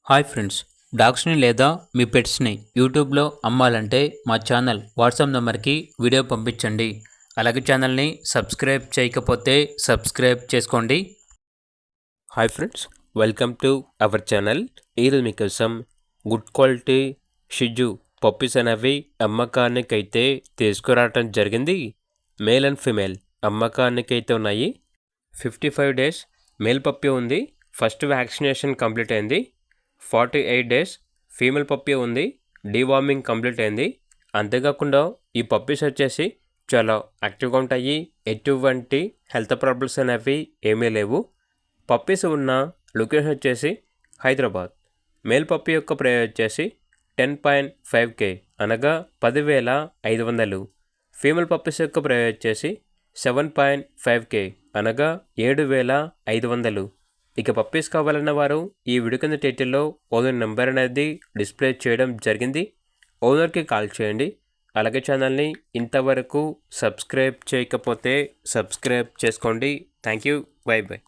Hi friends, డాగ్స్ని లేదా మీ పెట్స్ని యూట్యూబ్లో అమ్మాలంటే మా ఛానల్ వాట్సాప్ నెంబర్కి వీడియో పంపించండి. అలాగే ఛానల్ని సబ్స్క్రైబ్ చేయకపోతే సబ్స్క్రైబ్ చేసుకోండి. Hi friends, welcome to our channel. ఈరోజు మీకోసం గుడ్ క్వాలిటీ షిజు పప్పీస్ అనేవి అమ్మకానికైతే తీసుకురావటం జరిగింది. మేల్ అండ్ ఫిమేల్ అమ్మకానికైతే ఉన్నాయి. 55 డేస్ మేల్ పప్పీ ఉంది. ఫస్ట్ వ్యాక్సినేషన్ కంప్లీట్ అయింది. 48 డేస్ ఫీమేల్ పప్పీ ఉంది. డీవార్మింగ్ కంప్లీట్ అయింది. అంతేకాకుండా ఈ పప్పీస్ వచ్చేసి చాలా యాక్టివ్గా ఉంటాయి. ఎటువంటి హెల్త్ ప్రాబ్లమ్స్ అనేవి ఏమీ లేవు. పప్పీస్ ఉన్న లొకేషన్ వచ్చేసి హైదరాబాద్. మేల్ పప్పీ యొక్క ప్రైస్ వచ్చేసి 10.5K అనగా 10,500. ఫీమేల్ పప్పీస్ యొక్క ప్రైస్ వచ్చేసి 7.5K అనగా 7,500. ఇక పప్పీస్ కావాలన్న వారు ఈ వీడియో కింద టైటిల్లో ఓనర్ నెంబర్ అనేది డిస్ప్లే చేయడం జరిగింది. ఓనర్కి కాల్ చేయండి. అలాగే ఛానల్ని ఇంతవరకు సబ్స్క్రైబ్ చేయకపోతే సబ్స్క్రైబ్ చేసుకోండి. Thank you. By by.